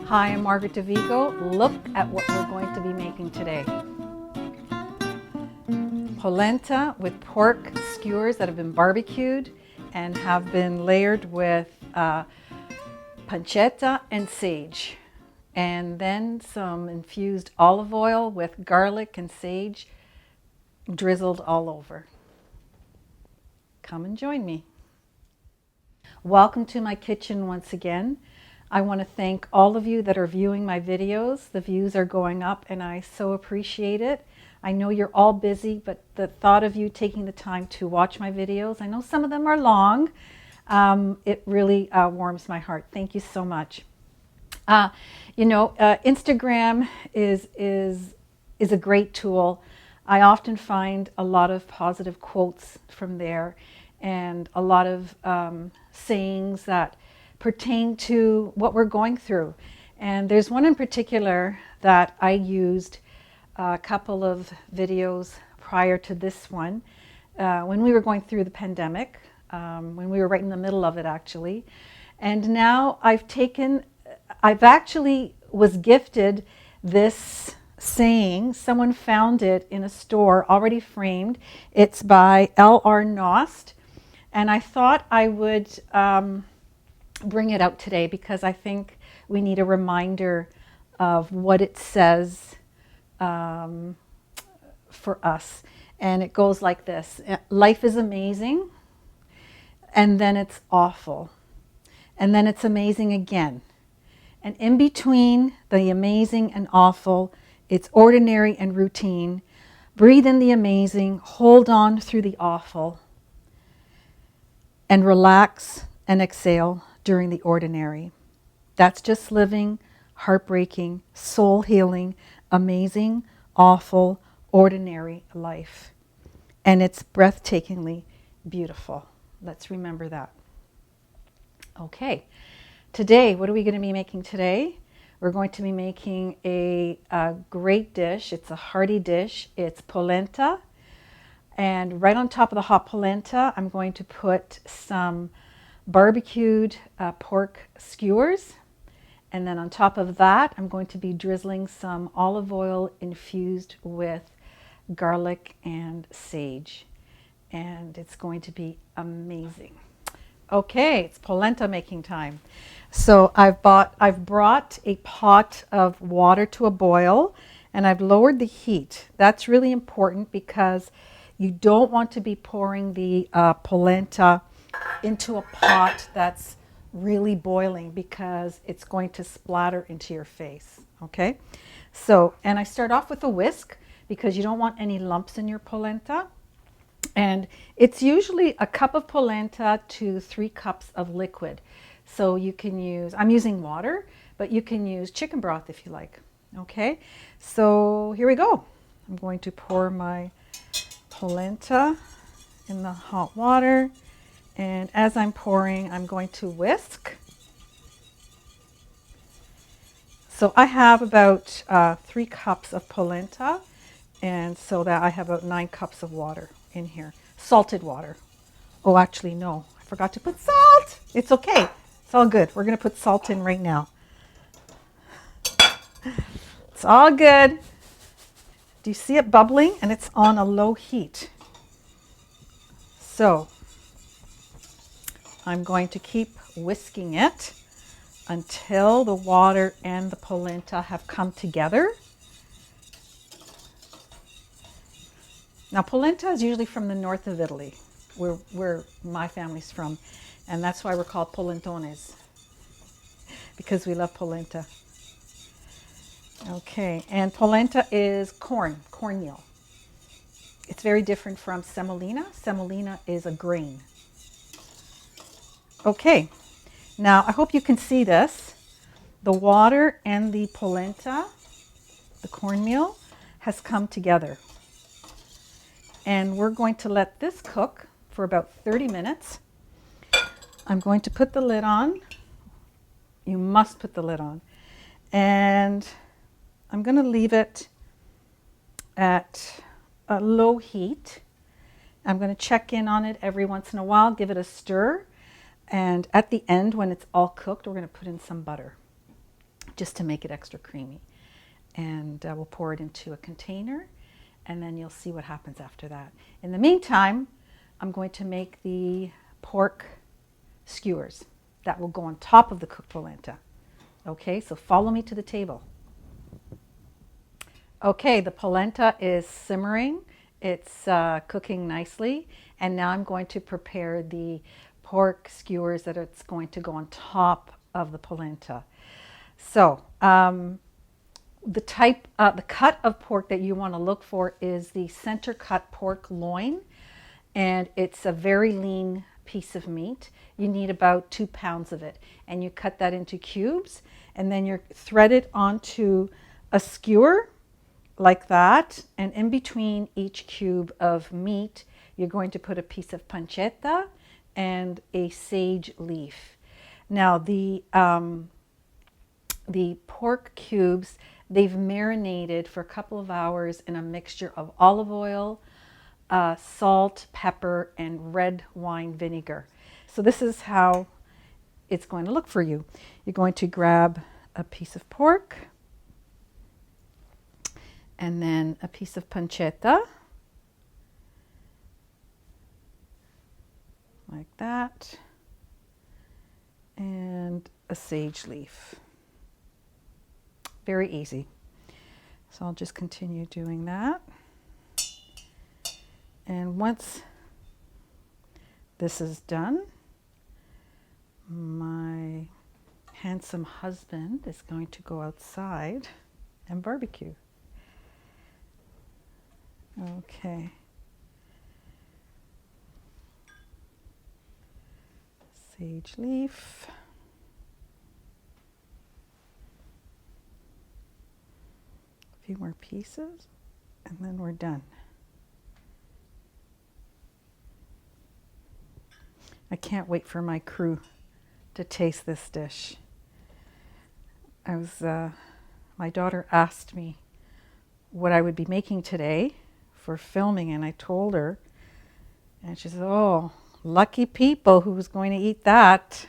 Hi, I'm Margaret DeVigo. Look at what we're going to be making today. Polenta with pork skewers that have been barbecued and have been layered with pancetta and sage. And then some infused olive oil with garlic and sage drizzled all over. Come and join me. Welcome to my kitchen once again. I want to thank all of you that are viewing my videos. The views are going up and I so appreciate it. I know you're all busy, but the thought of you taking the time to watch my videos, I know some of them are long, it really warms my heart. Thank you so much. Instagram is a great tool. I often find a lot of positive quotes from there and a lot of sayings that pertain to what we're going through. And there's one in particular that I used a couple of videos prior to this one when we were going through the pandemic, when we were right in the middle of it actually. And now I've actually was gifted this saying. Someone found it in a store already framed. It's by L.R. Nost. And I thought I would bring it out today because I think we need a reminder of what it says for us. And it goes like this: life is amazing, and then it's awful, and then it's amazing again. And in between the amazing and awful, it's ordinary and routine. Breathe in the amazing, hold on through the awful, and relax and exhale during the ordinary. That's just living, heartbreaking, soul healing, amazing, awful, ordinary life. And it's breathtakingly beautiful. Let's remember that. Okay, today, what are we going to be making today? We're going to be making a great dish. It's a hearty dish. It's polenta. And right on top of the hot polenta, I'm going to put some barbecued pork skewers. And then on top of that, I'm going to be drizzling some olive oil infused with garlic and sage. And it's going to be amazing. Okay, it's polenta making time. So I've brought a pot of water to a boil, and I've lowered the heat. That's really important because you don't want to be pouring the polenta into a pot that's really boiling because it's going to splatter into your face, okay? So, and I start off with a whisk because you don't want any lumps in your polenta. And it's usually a cup of polenta to 3 cups of liquid. So you can use, I'm using water, but you can use chicken broth if you like, okay? So here we go. I'm going to pour my polenta in the hot water. And as I'm pouring, I'm going to whisk. So I have about 3 cups of polenta, and so that I have about 9 cups of water in here. Salted water. Oh, actually, no. I forgot to put salt. It's okay. It's all good. We're going to put salt in right now. It's all good. Do you see it bubbling? And it's on a low heat. So I'm going to keep whisking it until the water and the polenta have come together. Now, polenta is usually from the north of Italy, where my family's from, and that's why we're called polentones, because we love polenta. Okay, and polenta is cornmeal. It's very different from semolina. Semolina is a grain. Okay, now I hope you can see this. The water and the polenta, the cornmeal, has come together. And we're going to let this cook for about 30 minutes. I'm going to put the lid on. You must put the lid on. And I'm going to leave it at a low heat. I'm going to check in on it every once in a while, give it a stir. And at the end, when it's all cooked, we're going to put in some butter. just to make it extra creamy. And we'll pour it into a container, and then you'll see what happens after that. In the meantime, I'm going to make the pork skewers that will go on top of the cooked polenta. Okay, so follow me to the table. Okay, the polenta is simmering. It's cooking nicely. And now I'm going to prepare the pork skewers that it's going to go on top of the polenta. So the cut of pork that you want to look for is the center cut pork loin. And it's a very lean piece of meat. You need about 2 pounds of it. And you cut that into cubes, and then you thread it onto a skewer like that, and in between each cube of meat, you're going to put a piece of pancetta and a sage leaf. Now the pork cubes, they've marinated for a couple of hours in a mixture of olive oil, salt, pepper, and red wine vinegar. So this is how it's going to look for you. You're going to grab a piece of pork, and then a piece of pancetta, like that, and a sage leaf. Very easy. So I'll just continue doing that. And once this is done, my handsome husband is going to go outside and barbecue. Okay. Sage leaf. A few more pieces, and then we're done. I can't wait for my crew to taste this dish. My daughter asked me what I would be making today for filming, and I told her, and she said, "Oh, lucky people who's going to eat that."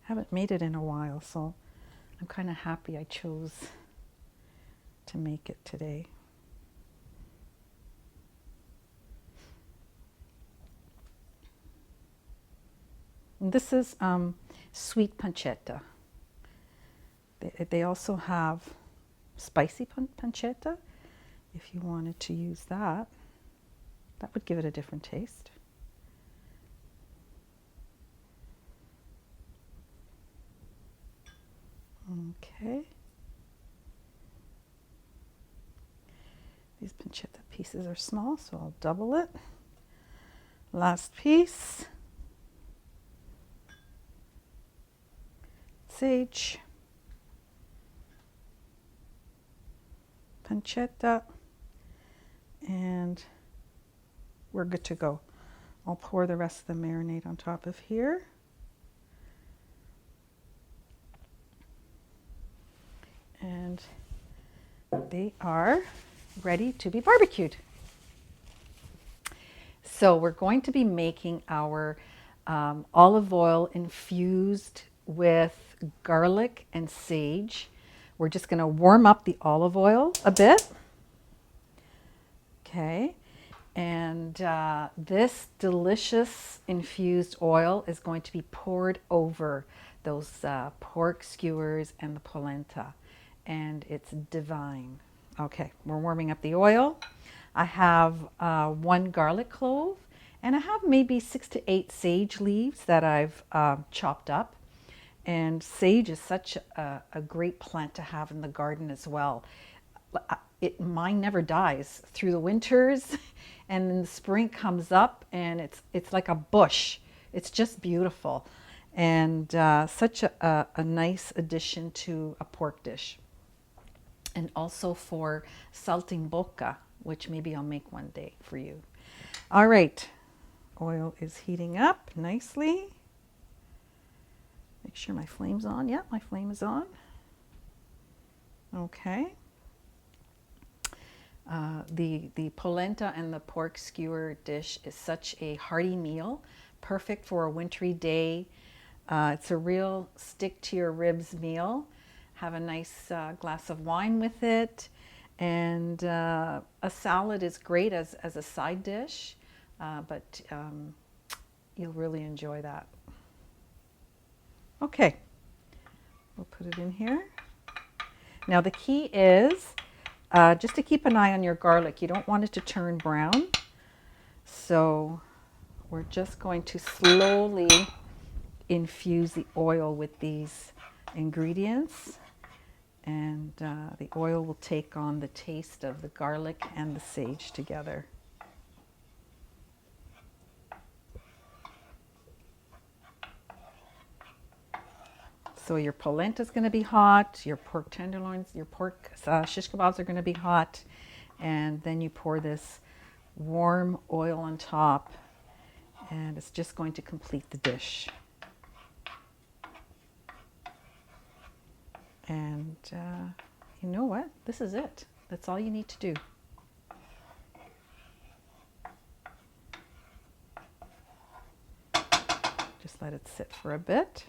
Haven't made it in a while, so I'm kind of happy I chose to make it today. And this is sweet pancetta. They also have spicy pancetta. If you wanted to use that, that would give it a different taste. Okay. These pancetta pieces are small, so I'll double it. Last piece. Sage. Pancetta, and we're good to go. I'll pour the rest of the marinade on top of here. And they are ready to be barbecued. So we're going to be making our olive oil infused with garlic and sage. We're just going to warm up the olive oil a bit. Okay. And this delicious infused oil is going to be poured over those pork skewers and the polenta. And it's divine. Okay, we're warming up the oil. I have 1 garlic clove, and I have maybe 6 to 8 sage leaves that I've chopped up. And sage is such a great plant to have in the garden as well. Mine never dies through the winters, and in the spring comes up, and it's like a bush. It's just beautiful, and such a nice addition to a pork dish. And also for saltimbocca, which maybe I'll make one day for you. All right, oil is heating up nicely. Make sure my flame's on. Yeah, my flame is on. Okay. The polenta and the pork skewer dish is such a hearty meal perfect for a wintry day. It's a real stick to your ribs meal. Have a nice glass of wine with it. And a salad is great as a side dish, but you'll really enjoy that. Okay, we'll put it in here. Now the key is just to keep an eye on your garlic. You don't want it to turn brown. So we're just going to slowly infuse the oil with these ingredients. And the oil will take on the taste of the garlic and the sage together. So your polenta is going to be hot, your pork tenderloins, your pork shish kebabs are going to be hot, and then you pour this warm oil on top, and it's just going to complete the dish. And you know what? This is it. That's all you need to do. Just let it sit for a bit.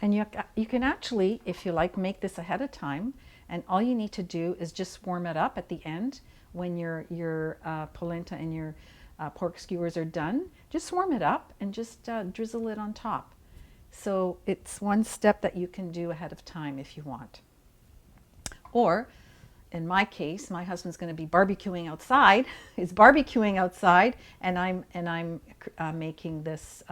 And you can actually, if you like, make this ahead of time. And all you need to do is just warm it up at the end when your polenta and your pork skewers are done. Just warm it up and just drizzle it on top. So it's one step that you can do ahead of time if you want. Or in my case, my husband's going to be barbecuing outside. He's barbecuing outside, and I'm making this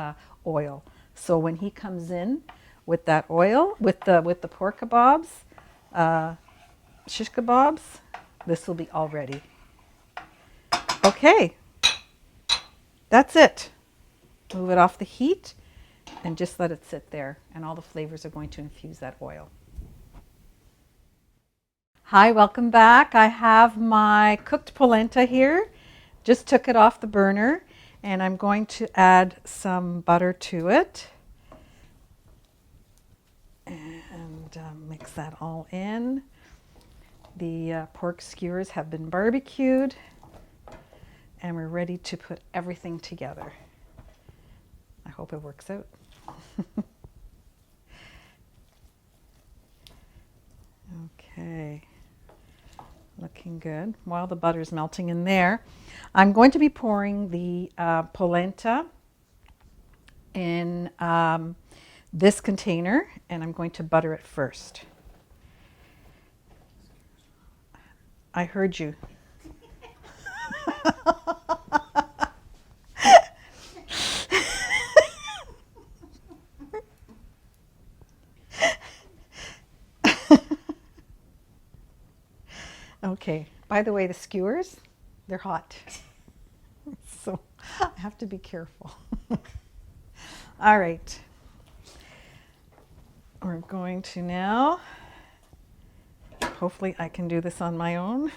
oil. So when he comes in with that oil, with the pork kebabs, shish kebabs, this will be all ready. Okay, that's it. Move it off the heat and just let it sit there, and all the flavors are going to infuse that oil. Hi, welcome back. I have my cooked polenta here. Just took it off the burner, and I'm going to add some butter to it. And mix that all in. The pork skewers have been barbecued, and we're ready to put everything together. I hope it works out. Okay, looking good. While the butter's melting in there, I'm going to be pouring the polenta in this container, and I'm going to butter it first. I heard you. Okay, by the way, the skewers, they're hot. So I have to be careful. All right. We're going to now, hopefully I can do this on my own.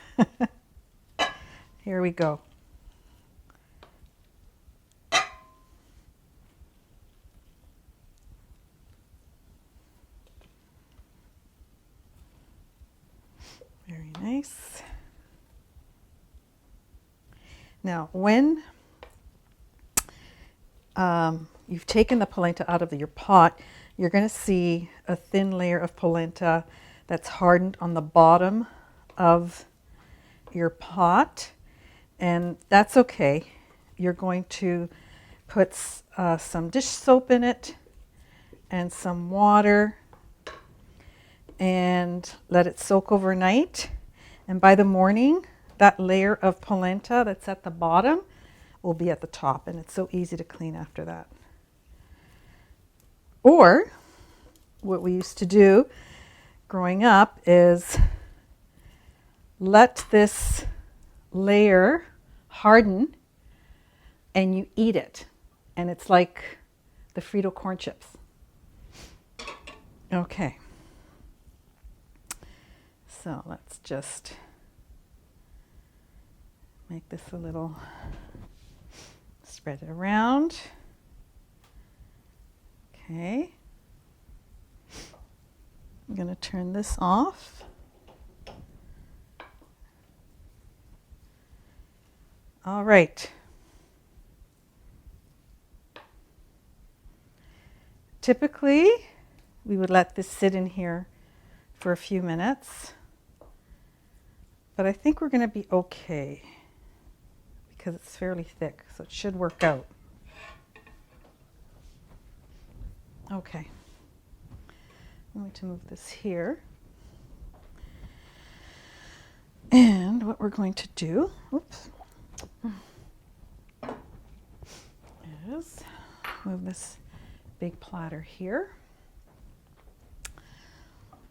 Here we go. Very nice. Now, when you've taken the polenta out of your pot, you're going to see a thin layer of polenta that's hardened on the bottom of your pot, and that's okay. You're going to put some dish soap in it and some water and let it soak overnight. And by the morning, that layer of polenta that's at the bottom will be at the top, and it's so easy to clean after that. Or what we used to do growing up is let this layer harden and you eat it, and it's like the Frito corn chips. Okay, so let's just make this a little, spread it around. Okay, I'm going to turn this off. All right, Typically, we would let this sit in here for a few minutes, but I think we're going to be okay because it's fairly thick, so it should work out. Okay, I'm going to move this here. And what we're going to do, is move this big platter here.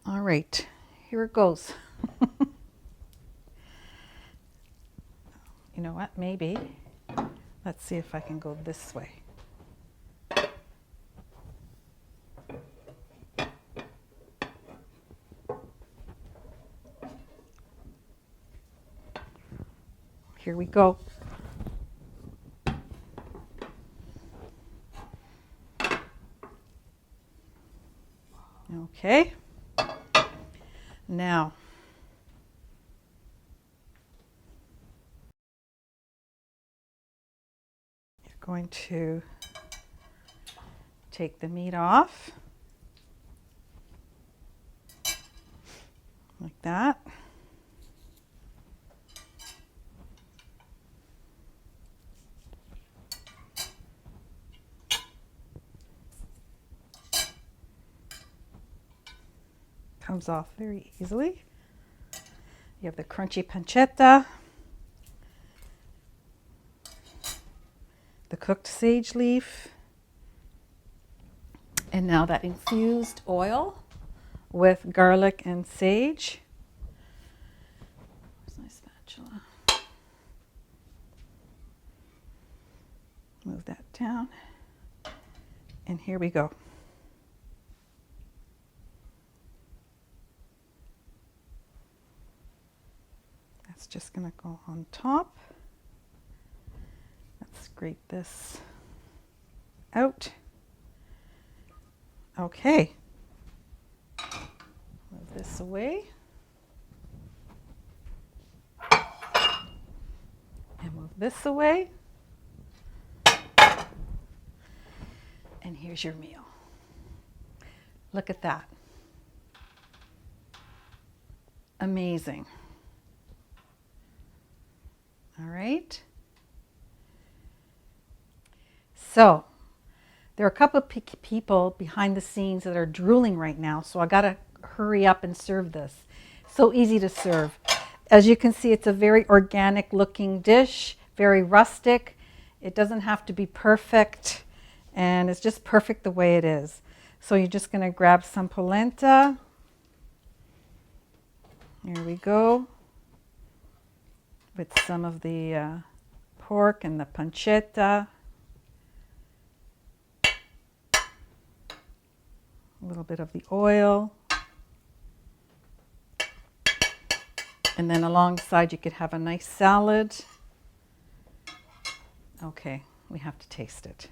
All right, here it goes. You know what, maybe, let's see if I can go this way. Here we go. Okay. Now, you're going to take the meat off like that. Comes off very easily. You have the crunchy pancetta, the cooked sage leaf, and now that infused oil with garlic and sage. Where's my spatula? Move that down, and here we go. That's just going to go on top. Let's scrape this out. Okay. Move this away. And move this away. And here's your meal. Look at that. Amazing. All right. So there are a couple of people behind the scenes that are drooling right now, so I gotta hurry up and serve this. So easy to serve. As you can see, it's a very organic looking dish, very rustic. It doesn't have to be perfect, and it's just perfect the way it is. So you're just gonna grab some polenta. Here we go. With some of the pork and the pancetta. A little bit of the oil. And then alongside you could have a nice salad. Okay, we have to taste it.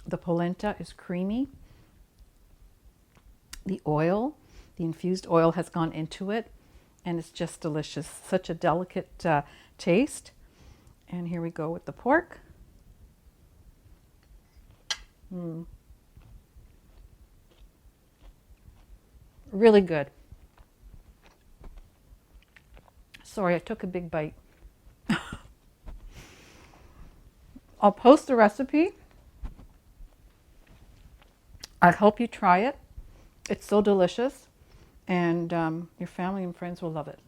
The polenta is creamy. The oil, the infused oil has gone into it, and it's just delicious. Such a delicate taste. And here we go with the pork. Really good. Sorry, I took a big bite. I'll post the recipe. I hope you try it. It's so delicious, and your family and friends will love it.